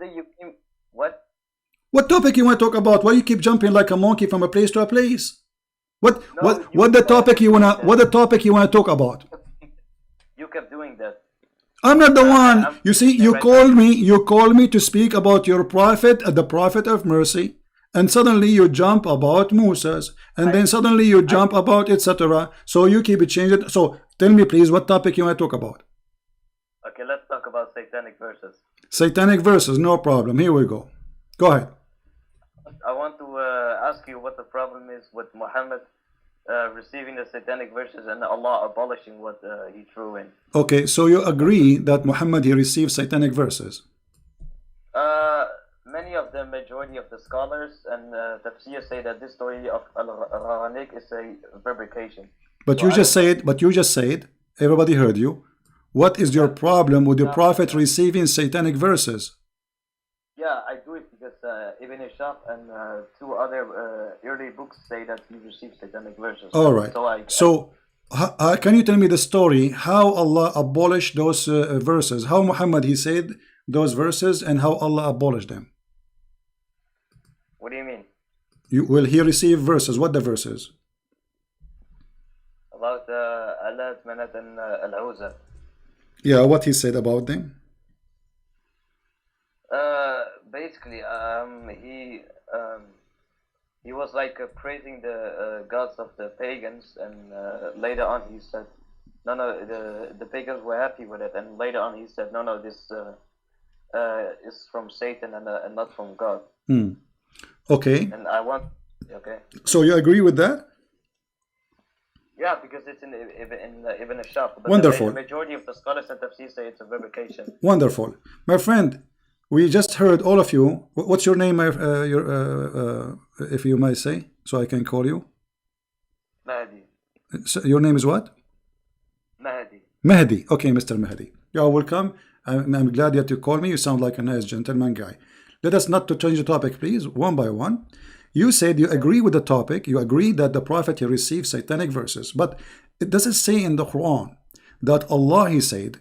yesterday you came. What? What topic you want to talk about? Why you keep jumping like a monkey from a place to a place? What No, what the topic you wanna doing what the that. topic you wanna talk about? You kept doing that. I'm not the one. I'm You see, sitting there right now. you call me to speak about your prophet, the prophet of mercy, and suddenly you jump about Moses, and then suddenly you I jump about etc. So you keep it changing. So tell me please, what topic you want to talk about? Okay, let's talk about satanic verses. Satanic verses, no problem. Here we go. Go ahead. I want to ask you what the problem is with Muhammad receiving the satanic verses and Allah abolishing what he threw in. Okay, so you agree that Muhammad he received satanic verses. Many of the majority of the scholars and tafsir say that this story of Al-Gharanik is a fabrication. But So you I just don't know. said, everybody heard you. What is your Yeah, problem with the uh, prophet receiving satanic verses? yeah, I do it because Ibn Ishaq and two other early books say that he received satanic verses. All right. So So, can you tell me the story how Allah abolished those verses? How Muhammad he said those verses and how Allah abolished them? what do you mean Will he receive verses? What the verses? about Alat, Manat, and Al-Uzza? Yeah, what he said about them? Basically, he was like praising the gods of the pagans, and later on he said, no, the pagans were happy with it, and later on he said, no, this is from Satan and not from God. Okay. And I want, okay, So you agree with that? yeah, because it's in Ibn Ishaq, but the Wonderful. majority of the scholars and tafsir say it's a fabrication. Wonderful. My friend, we just heard all of you. What's your name, if you might say, so I can call you? Mahdi. So your name is what? Mahdi. Mehdi. Okay, Mr. Mehdi. You are welcome. I'm glad that you called me. You sound like a nice gentleman guy. Let us not to change the topic, please, one by one. You said you agree with the topic. You agree that the prophet he received satanic verses. But it doesn't say in the Quran that Allah he said,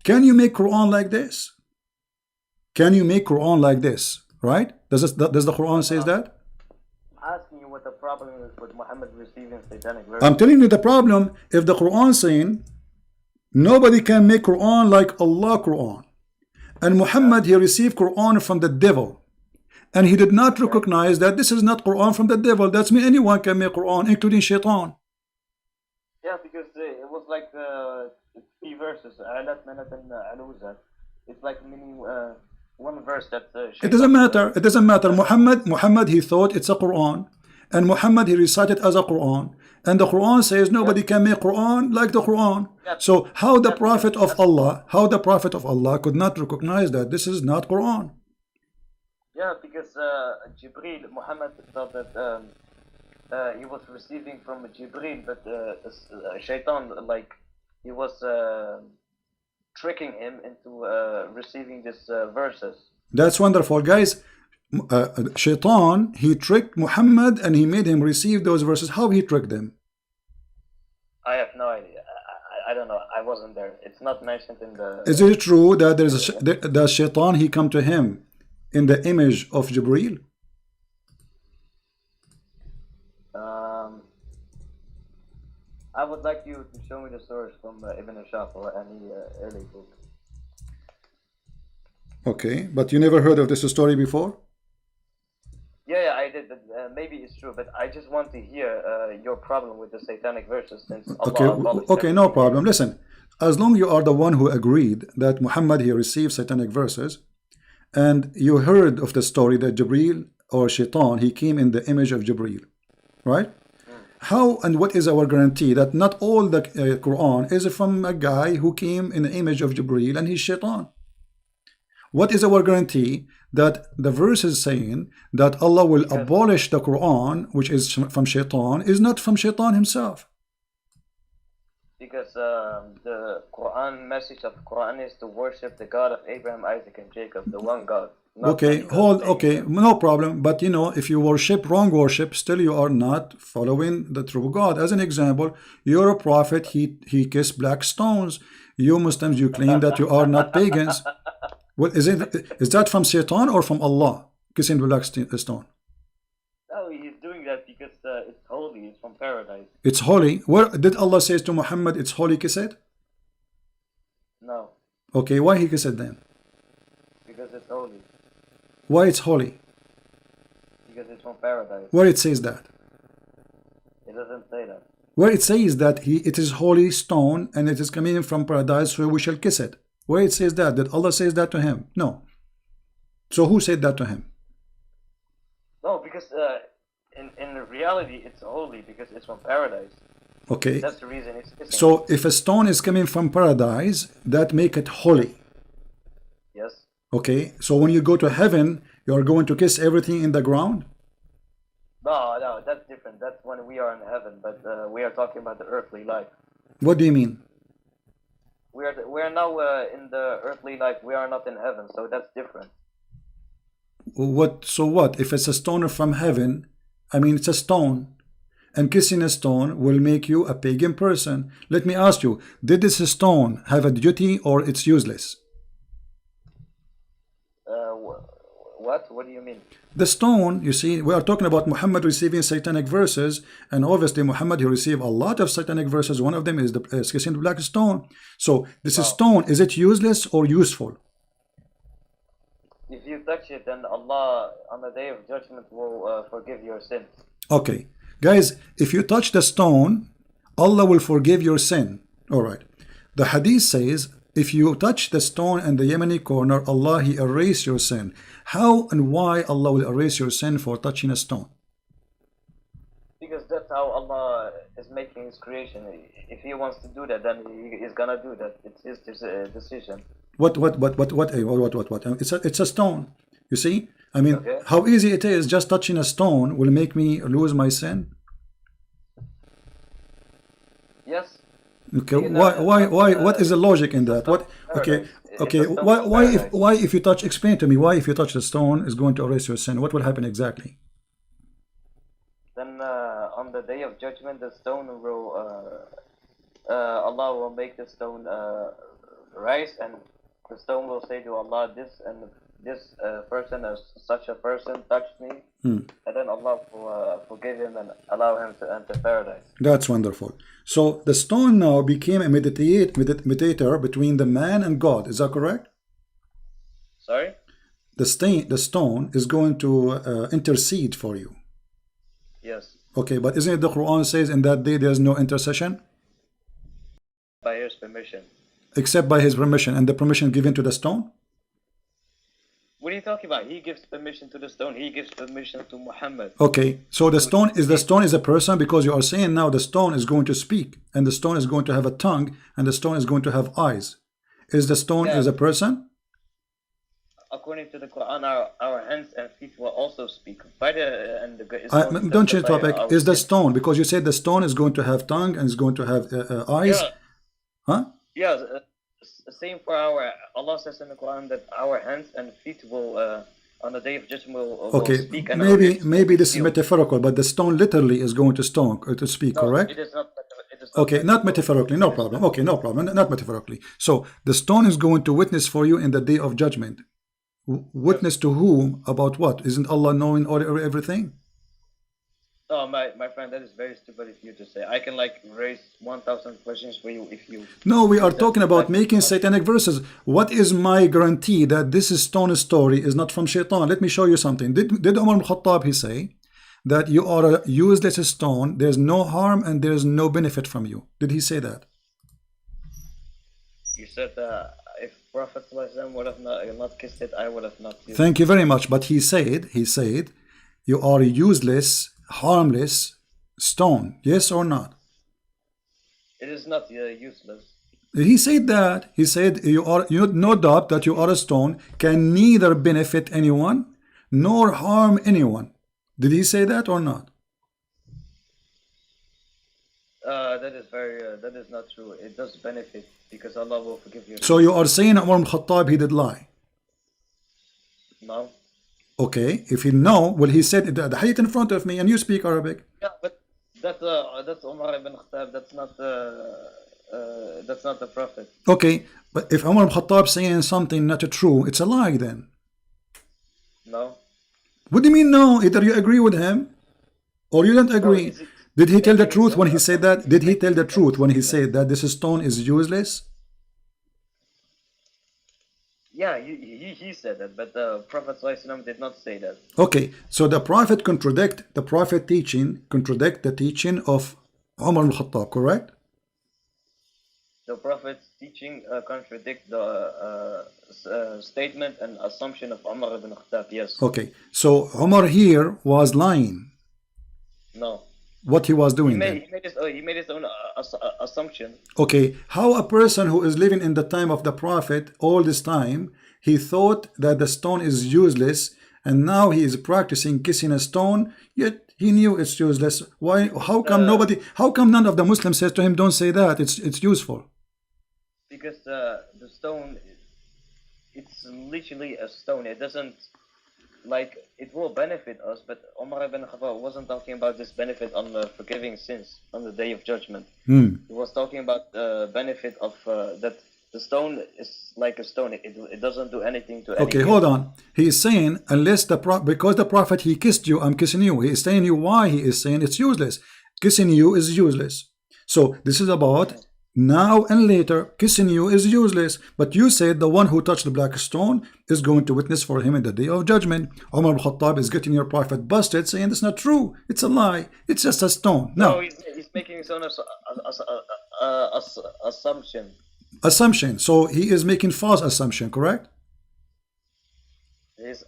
can you make Quran like this? Can you make Quran like this? Right? Does the Quran says that? Asking you what the problem is with Muhammad receiving satanic verses. I'm telling you the problem. If the Quran saying nobody can make Quran like Allah Quran, and Muhammad he received Quran from the devil, and he did not recognize that this is not Quran from the devil. That's mean anyone can make Quran, including Shaitan. Yeah, because it was like 3 verses, Alat, Manat, and Al-Uzza. It's like meaning one verse that It doesn't matter. It doesn't matter. Muhammad he thought it's a Quran, and Muhammad he recited as a Quran, and the Quran says nobody can make Quran like the Quran. So how the prophet of Allah could not recognize that this is not Quran? Yeah, because Jibreel, Muhammad thought that he was receiving from Jibreel, but Shaitan, like, he was tricking him into receiving these verses. That's wonderful, guys. Shaitan he tricked Muhammad and he made him receive those verses. How he tricked them? I have no idea. I don't know. I wasn't there. It's not mentioned in the. Is it true that that Shaitan he come to him in the image of Jibreel? I would like you to show me the source from Ibn Ishaq or any early book. Okay, but you never heard of this story before? Yeah, I did, but maybe it's true. But I just want to hear your problem with the satanic verses, since Allah abolished Okay, no everything. problem. Listen, as long you are the one who agreed that Muhammad he received satanic verses, and you heard of the story that Jibreel or Shaitan he came in the image of Jibreel, right? How and what is our guarantee that not all the Quran is from a guy who came in the image of Jibreel and he's Shaitan? What is our guarantee that the verse is saying that Allah will abolish the Quran, which is from Shaitan, is not from Shaitan himself? Because the Quran message of the Quran is to worship the God of Abraham, Isaac, and Jacob, the one God. Okay, no problem. But you know, if you worship wrong worship, still you are not following the true God. As an example, you're a prophet, he kissed black stones. You Muslims, you claim that you are not pagans. What is it? Is that from Satan or from Allah? Kissing the black stone. No, he's doing that because it's holy. It's from paradise. It's holy. Where did Allah say to Muhammad, it's holy, kiss it? No, Okay, why he kiss it then? because it's holy. Why it's holy? Because it's from paradise. Where it says that? It doesn't say that. Where it says that it is holy stone and it is coming from paradise, so we shall kiss it. Where it says that? Did Allah says that to him? No. So who said that to him? No, because in reality it's holy because it's from paradise. Okay. That's the reason it's kissing. So if a stone is coming from paradise, that make it holy. Yes. Okay. So when you go to heaven, you are going to kiss everything in the ground? No, that's different. That's when we are in heaven, but we are talking about the earthly life. What do you mean? We are now in the earthly life. We are not in heaven, so that's different. What? So what? If it's a stone from heaven, I mean it's a stone, and kissing a stone will make you a pagan person. Let me ask you, did this stone have a duty or it's useless? What? What do you mean? The stone, you see, we are talking about Muhammad receiving satanic verses, and obviously Muhammad, he received a lot of satanic verses. One of them is the kissing the black stone. So this stone, is it useless or useful? If you touch it, then Allah on the day of judgment will forgive your sins. Okay, guys, if you touch the stone, Allah will forgive your sin. All right. The hadith says, if you touch the stone and the Yemeni corner, Allah, he erase your sin. How and why Allah will erase your sin for touching a stone? Because that's how Allah is making His creation. If He wants to do that, then He is gonna do that. It's His decision. What? It's a stone. You see? I mean, Okay. how easy it is. Just touching a stone will make me lose my sin. Yes. Okay. Why? What is the logic in that? What? Okay. Okay. Why? If you touch, explain to me. Why, if you touch the stone, is going to erase your sin? What will happen exactly? Then on the day of judgment, the stone will Allah will make the stone rise, and the stone will say to Allah, this person, as such a person, touched me, and then Allah will forgive him and allow him to enter paradise. That's wonderful. So the stone now became a mediator between the man and God. Is that correct? Sorry? The stone is going to intercede for you. Yes. Okay, but isn't it the Quran says in that day there's no intercession? By His permission. Except by His permission, and the permission given to the stone? What are you talking about? He gives permission to the stone. He gives permission to Muhammad. Okay, so the stone is a person, because you are saying now the stone is going to speak, and the stone is going to have a tongue, and the stone is going to have eyes. Is the stone is a person? According to the Quran, our hands and feet will also speak. Don't change topic. Is the stone, because you said the stone is going to have tongue and is going to have eyes? Yeah. Huh? Yeah. Same for Allah says in the Quran that our hands and feet will on the day of judgment will speak. And maybe this is metaphorical, but the stone literally is going to speak, correct? It is not. Okay, not metaphorically, no problem. Okay, no problem, not metaphorically. So the stone is going to witness for you in the day of judgment. Witness to whom? About what? Isn't Allah knowing everything? Oh, my friend, that is very stupid of you to say. I can raise 1,000 questions for you if you... No, we are talking about making satanic verses. What is my guarantee that this stone story is not from Shaitan? Let me show you something. Did Umar ibn Khattab, he say that you are a useless stone, there's no harm and there's no benefit from you? Did he say that? You said if Prophet would have not kissed it, I would have not used it. Thank you very much. But he said, you are a useless, harmless stone. Yes or not? It is not useless. He said that. He said you no doubt that you are a stone, can neither benefit anyone nor harm anyone. Did he say that or not? That is not true. It does benefit because Allah will forgive you. So you are saying Umar ibn Khattab, he did lie? No. Okay, if he know, well, he said the hadith in front of me, and you speak Arabic. Yeah, but that's Umar ibn Khattab. That's not That's not the prophet. Okay, but if Umar al-Khattab saying something not true, it's a lie then. No. What do you mean no? Either you agree with him or you don't No, agree. he's Did he tell the making his truth when own he said assumption. that? Did He's he tell making the his own truth when he statement. said that this stone is useless? Yeah, he said that, but the Prophet ﷺ did not say that. Okay, so the Prophet contradict the Prophet teaching, contradict the teaching of Umar al-Khattab, correct? The Prophet's teaching contradict the statement and assumption of Umar ibn Khattab. Yes. Okay, so Umar here was lying. No. What he was doing then? He made his own assumption. Okay, how a person who is living in the time of the Prophet all this time, he thought that the stone is useless, and now he is practicing kissing a stone, yet he knew it's useless. Why? How come nobody? How come none of the Muslims says to him, "Don't say that. It's useful." Because the stone, it's literally a stone. It doesn't, like, it will benefit us, but Umar ibn Khattab wasn't talking about this benefit on forgiving sins on the day of judgment. He was talking about the benefit of that the stone is like a stone. It doesn't do anything to Okay, anything. hold on. He is saying unless because the Prophet he kissed you, I'm kissing you. He is saying you why he is saying it's useless. Kissing you is useless. So this is about now and later. Kissing you is useless. But you said the one who touched the black stone is going to witness for him in the day of judgment. Umar al-Khattab is getting your Prophet busted, saying it's not true. It's a lie. It's just a stone. No, he's making his own assumption. Assumption. So he is making false assumption, correct? His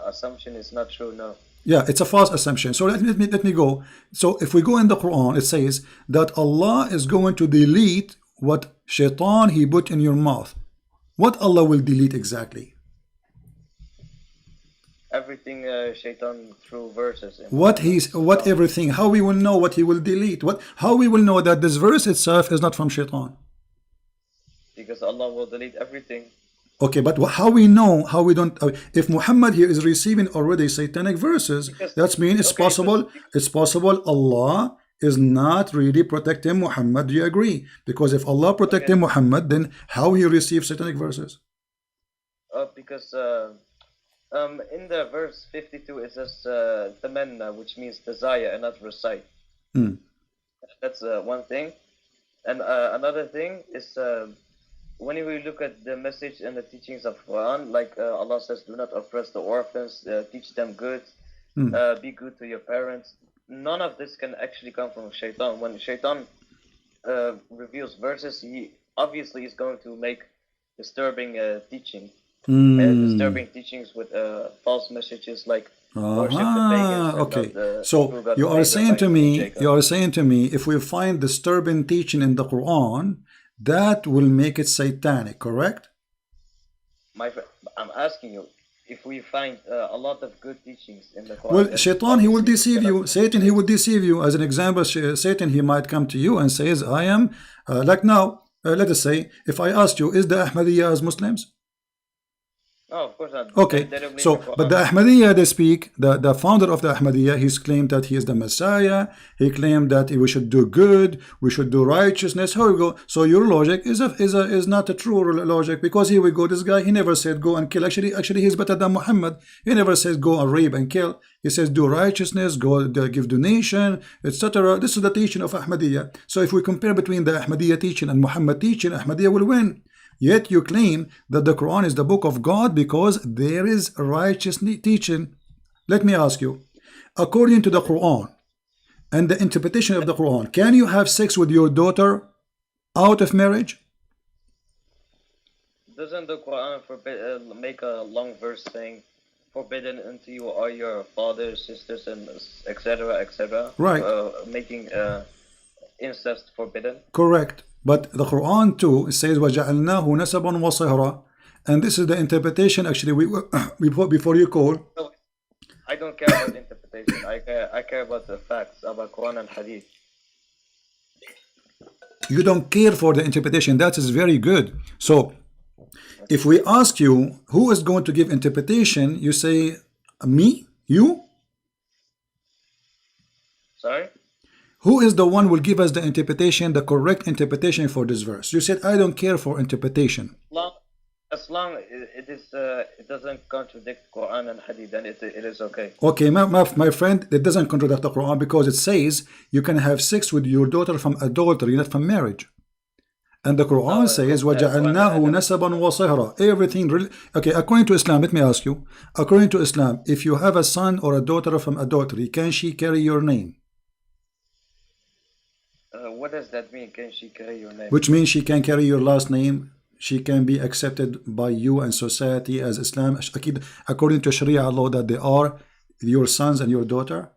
assumption is not true. No. Yeah, it's a false assumption. So let me go. So if we go in the Quran, it says that Allah is going to delete what shaitan he put in your mouth. What Allah will delete exactly? Everything shaitan through verses. What everything? How we will know what he will delete? How we will know that this verse itself is not from shaitan? Because Allah will delete everything. Okay, but how we know, how we don't, if Muhammad here is receiving already satanic verses, that means it's possible Allah is not really protecting Muhammad. Do you agree? Because if Allah protecting Muhammad, then how he receives satanic verses? Because in the verse 52 it says tamanna, which means desire and not recite. That's one thing. And another thing is when we look at the message and the teachings of Quran, like Allah says, do not oppress the orphans, teach them good, be good to your parents. None of this can actually come from shaitan. When shaitan reveals verses, he obviously is going to make disturbing disturbing teachings with false messages like worship the pagans. Okay, so you are saying to me, if we find disturbing teaching in the Quran, that will make it satanic, correct? My friend, I'm asking you, if we find a lot of good teachings in the Quran, well, shaitan, he will deceive you. Satan, he will deceive you. As an example, Satan, he might come to you and says, I am, like now, let us say, if I asked you, is the Ahmadiyya as Muslims? No, of course not. Okay, so, but the Ahmadiyya, they speak, the founder of the Ahmadiyya, he's claimed that he is the Messiah, he claimed that we should do good, we should do righteousness. How we go? So your logic is not a true logic, because here we go, this guy, he never said go and kill. Actually he's better than Muhammad. He never says go and rape and kill. He says do righteousness, go give donation, etc. This is the teaching of Ahmadiyya. So if we compare between the Ahmadiyya teaching and Muhammad teaching, Ahmadiyya will win. Yet you claim that the Quran is the book of God because there is righteous teaching. Let me ask you, according to the Quran and the interpretation of the Quran, can you have sex with your daughter out of marriage? Doesn't the Quran make a long verse saying, forbidden unto you are your fathers, sisters, and etc., etc.? Right. Making incest forbidden? Correct. But the Quran too says وَجَعَلْنَاهُ نَسَبًا وَصِهْرًا, and this is the interpretation. Actually, before you call. No, I don't care about interpretation. I care about the facts about Quran and Hadith. You don't care for the interpretation. That is very good. So, if we ask you who is going to give interpretation, you say me, you. Sorry. Who is the one who will give us the interpretation, the correct interpretation for this verse? You said, I don't care for interpretation. As long it is, it doesn't contradict Quran and Hadith, then it is okay. Okay, my friend, it doesn't contradict the Quran because it says you can have sex with your daughter from adultery, not from marriage. And the Quran says, وَجَعَلْنَاهُ نَسَبًا وَصِهْرًا. Everything. Okay, according to Islam, let me ask you. According to Islam, if you have a son or a daughter from adultery, can she carry your name? What does that mean? Can she carry your name? Which means she can carry your last name. She can be accepted by you and society as Islam. According to Sharia law, that they are your sons and your daughter.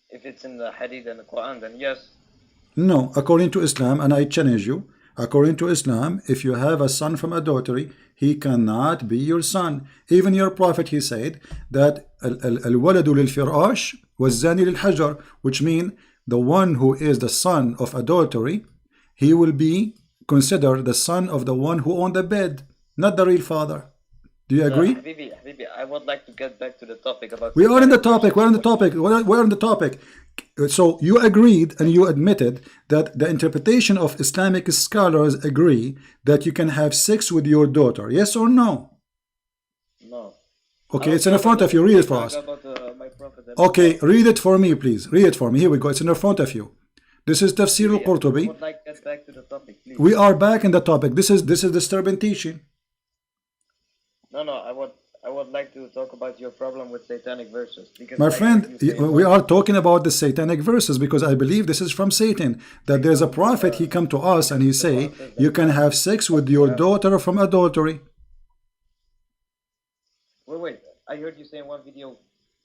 If it's in the Hadith and the Quran, then yes. No, according to Islam, and I challenge you, according to Islam, if you have a son from adultery, he cannot be your son. Even your prophet, he said that al-waladu lil-firash waz-zani lil-hajar, which means the one who is the son of adultery, he will be considered the son of the one who owned the bed, not the real father. Do you agree? Habibi, I would like to get back to the topic about... We are in the topic. We're on the topic. We're on the topic. So you agreed and you admitted that the interpretation of Islamic scholars agree that you can have sex with your daughter. Yes or no? No. Okay, it's in front of you. Read it for us. Okay, read it for me, please. Read it for me. Here we go. It's in front of you. This is Tafsir al-Qurtubi. I would like to get back to the topic, please. We are back in the topic. This is disturbing teaching. No, I would like to talk about your problem with Satanic Verses. Because my friend, we are talking about the Satanic Verses because I believe this is from Satan. That there's a prophet, he come to us and he say, you can have sex with your daughter from adultery. Wait, I heard you say in one video,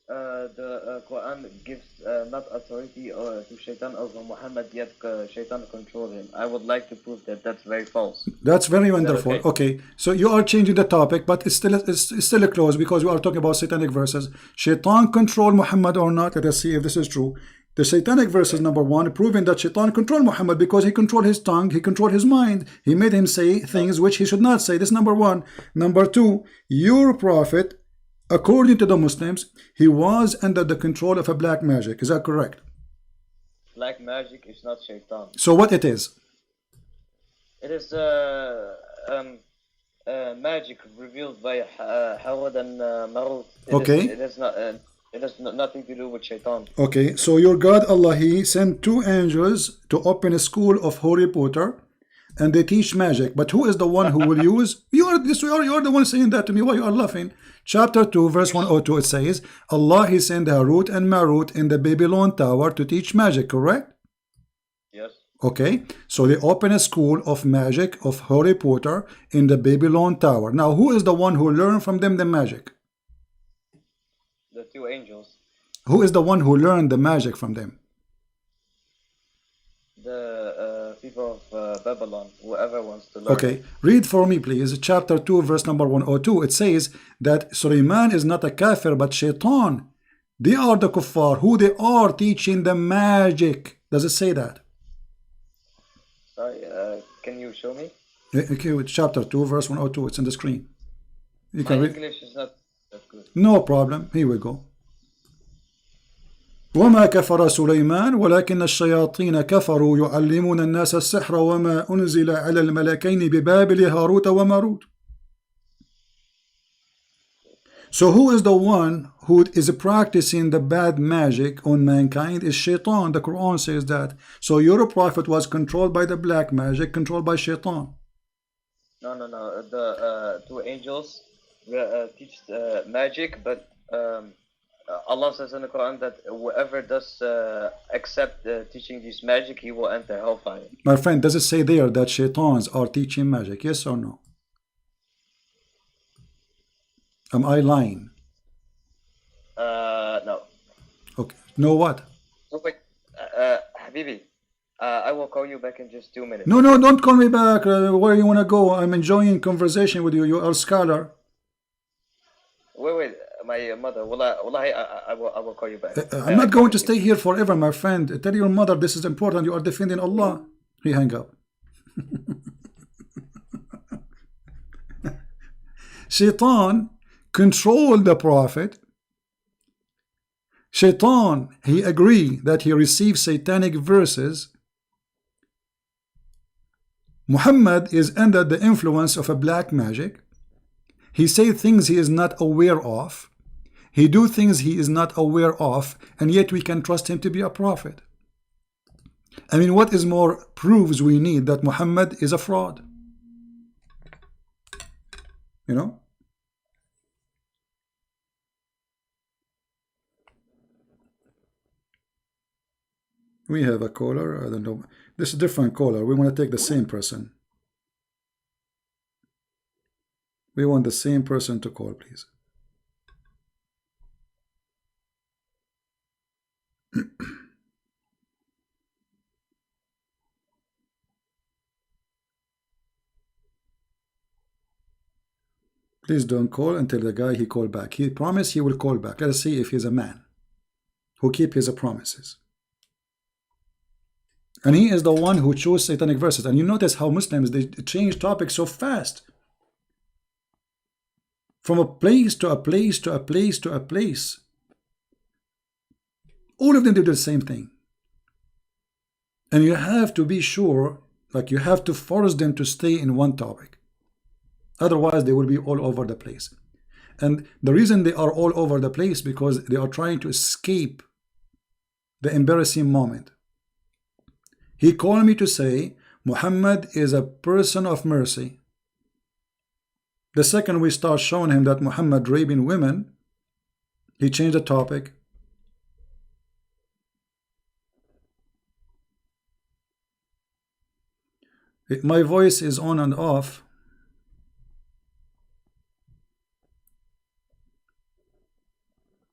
the Quran gives not authority to Shaitan over Muhammad, yet Shaitan controls him. I would like to prove that that's very false. That's very wonderful. Okay, so you are changing the topic, but it's still close because we are talking about Satanic Verses. Shaitan control Muhammad or not? Let us see if this is true. The Satanic Verses, number one, proving that Shaitan controlled Muhammad because he controlled his tongue, he controlled his mind. He made him say things which he should not say. This is number one. Number two, your prophet, according to the Muslims, he was under the control of a black magic. Is that correct? Black magic is not Shaitan. So what it is? It is magic revealed by Hawad and Marut. Okay. It has nothing to do with Shaitan. Okay, so your God Allah, he sent two angels to open a school of Harry Potter, and they teach magic. But who is the one who will use? You are the one saying that to me. Why you are laughing? Chapter 2, verse 102, it says, Allah, he sent Harut and Marut in the Babylon tower to teach magic, correct? Yes. Okay, so they open a school of magic of Harry Potter in the Babylon tower. Now, who is the one who learned from them the magic? The two angels. Who is the one who learned the magic from them? The people of Babylon, whoever wants to learn. Okay, read for me please, chapter 2, verse number 102. It says that Sulaiman is not a kafir, but shaitan. They are the kuffar, who they are teaching the magic. Does it say that? Sorry, can you show me? Okay, chapter 2, verse 102. It's on the screen. You can read. English is not that good. No problem. Here we go. وما كفر سليمان ولكن الشياطين كفروا يعلمون الناس السحر وما أنزل على الملكين ببابل هاروت وماروت. So who is the one who is practicing the bad magic on mankind? Is Shaitan. The Quran says that. So your prophet was controlled by the black magic, controlled by Shaitan. No. The two angels teach magic, but Allah says in the Quran that whoever does accept teaching this magic, he will enter hellfire. My friend, does it say there that Shaitans are teaching magic? Yes or no? Am I lying? No. Okay. No what? So wait, Habibi, I will call you back in just 2 minutes. No, don't call me back. Where you want to go? I'm enjoying conversation with you. You are a scholar. Wait. My mother, I will call you back. I'm not going to stay here forever, my friend. Tell your mother this is important. You are defending Allah. He hang up. Shaitan controlled the prophet. Shaitan, he agreed that he received satanic verses. Muhammad is under the influence of a black magic. He say things he is not aware of. He do things he is not aware of, and yet we can trust him to be a prophet. I mean, what is more proofs we need that Muhammad is a fraud? You know? We have a caller. I don't know. This is a different caller. We want to take the same person. We want the same person to call, please. Please don't call until the guy he called back. He promised he will call back. Let us see if he's a man who keep his promises. And he is the one who chose Satanic Verses. And you notice how Muslims, they change topics so fast. From a place to a place to a place to a place. All of them do the same thing. And you have to be sure, like you have to force them to stay in one topic. Otherwise, they will be all over the place. And the reason they are all over the place because they are trying to escape the embarrassing moment. He called me to say Muhammad is a person of mercy. The second we start showing him that Muhammad raping women, he changed the topic. My voice is on and off.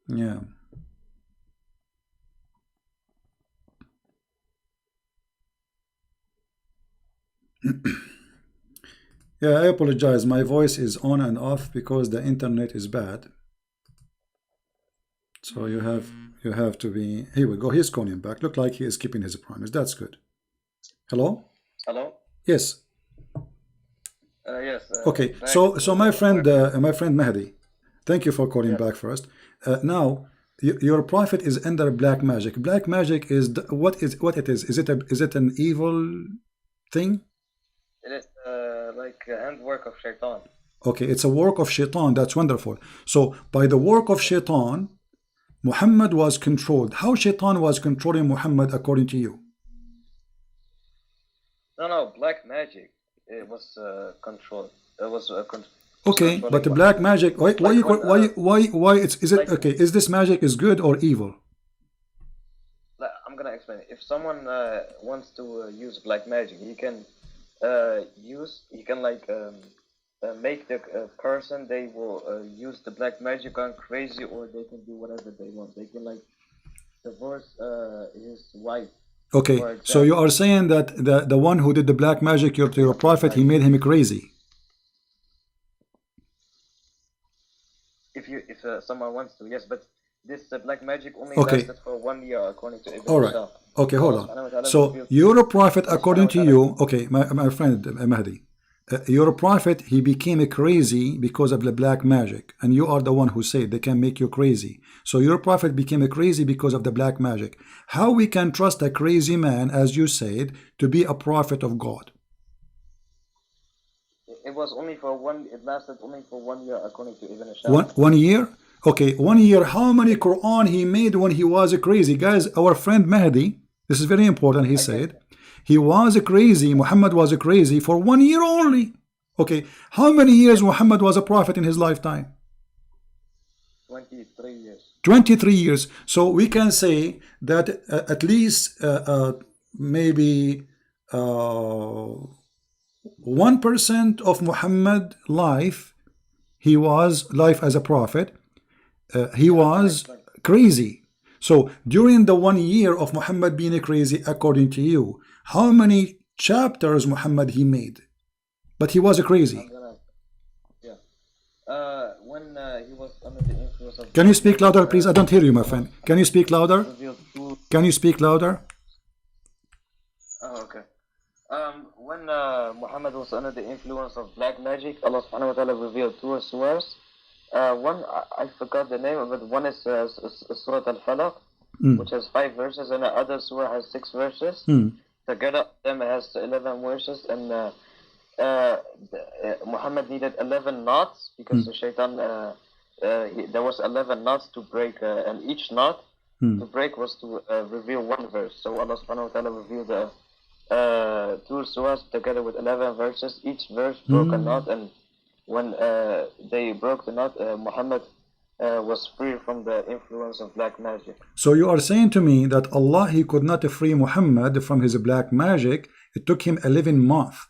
Yeah. Yeah, I apologize. My voice is on and off because the internet is bad. So you have to be. Here we go. He's calling back. Look like he is keeping his promise. That's good. Hello? Hello? Yes. Yes. Okay. So my friend Mahdi, thank you for calling back first. Now your prophet is under black magic. Black magic is what it is? Is it an evil thing? It is like handwork of Shaitan. Okay, it's a work of Shaitan. That's wonderful. So by the work of Shaitan, Muhammad was controlled. How Shaitan was controlling Muhammad according to you? No, black magic. It was controlled. It was okay, but the black magic. Why is it like, okay? Is this magic is good or evil? I'm gonna explain it. If someone wants to use black magic, he can make the person they will use the black magic on crazy, or they can do whatever they want. They can like divorce his wife. Okay, so you are saying that the one who did the black magic to your prophet, he made him crazy. If someone wants to, yes, but this black magic only lasted for 1 year according to Ibn All right. Okay, hold on. So your prophet, according to you, okay, my friend Mahdi, your prophet, he became crazy because of the black magic, and you are the one who said they can make you crazy. So your prophet became crazy because of the black magic. How we can trust a crazy man, as you said, to be a prophet of God? It was only for one. It lasted only for 1 year according to Ibn Ishaq. One year? Okay, 1 year. How many Quran he made when he was crazy? Guys, our friend Mahdi, this is very important, he said, he was crazy, Muhammad was crazy for 1 year only. Okay, how many years Muhammad was a prophet in his lifetime? 23 years. 23 years. So we can say that at least maybe 1% of Muhammad life, he was life as a prophet, he was crazy. So during the 1 year of Muhammad being crazy, according to you, how many chapters Muhammad he made? But he was crazy. When he was under the influence of... Can you speak louder, please? I don't hear you, my friend. Can you speak louder? Can you speak louder? Oh, okay. When Muhammad was under the influence of black magic, Allah subhanahu wa ta'ala revealed two surahs. One I forgot the name of it. One is Surah Al-Falaq, which has 5 verses, and the other surah has 6 verses. Together, them has 11 verses, and Muhammad needed 11 knots because the shaitan. There was 11 knots to break, and each knot to break was to reveal 1 verse. So Allah Subhanahu wa Taala revealed 2 surahs together with 11 verses. Each verse broke a knot, and when they broke the knot, Muhammad was free from the influence of black magic. So you are saying to me that Allah, He could not free Muhammad from his black magic. It took him 11 months.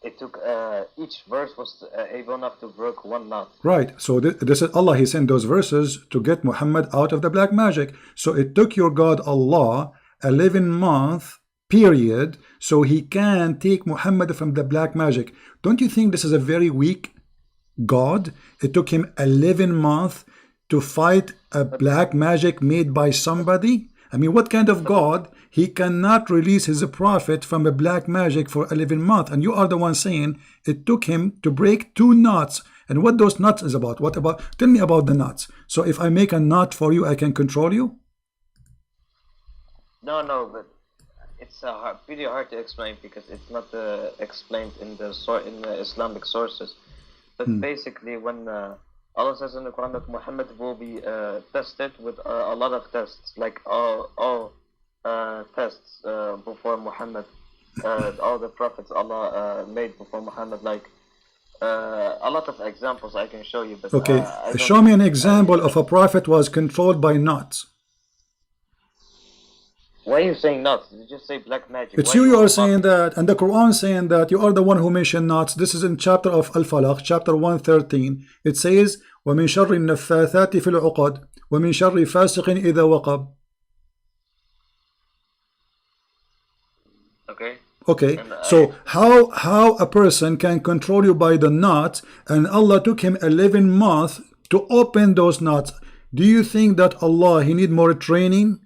It took each verse was able enough to break 1 knot. Right. So this is Allah. He sent those verses to get Muhammad out of the black magic. So it took your God Allah 11 months period so He can take Muhammad from the black magic. Don't you think this is a very weak God? It took him 11 months to fight a black magic made by somebody. I mean, what kind of God? He cannot release his prophet from a black magic for 11 months. And you are the one saying it took him to break 2 knots. And what those knots is about? What about? Tell me about the knots. So if I make a knot for you, I can control you? No, but it's pretty hard to explain because it's not explained in the Islamic sources. But basically, when Allah says in the Quran that Muhammad will be tested with a lot of tests, like all tests before Muhammad, all the prophets Allah made before Muhammad, like a lot of examples I can show you. But okay, show me an example of a prophet was controlled by knots. Why are you saying knots? You just say black magic. It's you are saying that, and the Quran saying that. You are the one who mentioned knots. This is in chapter of Al-Falaq, chapter 113. It says, وَمِن شَرِّ النَّفَّاثَاتِ فِي الْعُقَدِ وَمِن شَرِّ فَاسِقٍ إِذَا وَقَبَ. Okay, so how a person can control you by the knots, and Allah took him 11 months to open those knots. Do you think that Allah, He need more training?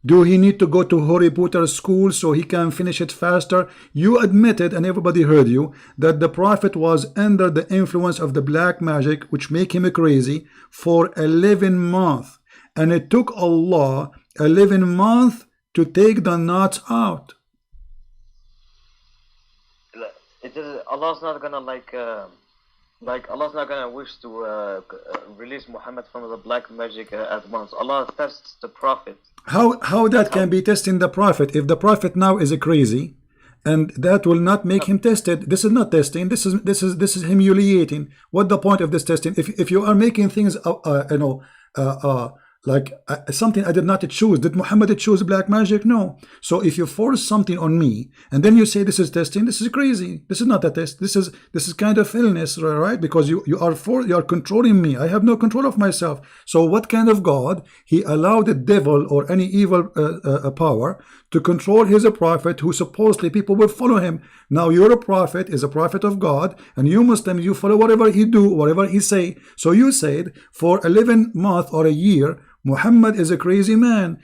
Do he need to go to Harry Potter school so he can finish it faster? You admitted, and everybody heard you, that the prophet was under the influence of the black magic, which make him crazy, for 11 months. And it took Allah 11 months to take the knots out. Allah's not gonna Allah's not gonna wish to release Muhammad from the black magic at once. Allah tests the prophet. How that can be testing the prophet if the prophet now is crazy, and that will not make him tested? This is not testing. This is humiliating. What the point of this testing? If you are making things something I did not choose. Did Muhammad choose black magic? No. So if you force something on me and then you say this is testing, this is crazy. This is not a test. This is kind of illness, right? Because you are controlling me. I have no control of myself. So what kind of God? He allowed the devil or any evil power to control his prophet, who supposedly people will follow him. Now your prophet is a prophet of God, and you Muslims, you follow whatever he do, whatever he say. So you said for 11 months or a year, Muhammad is a crazy man.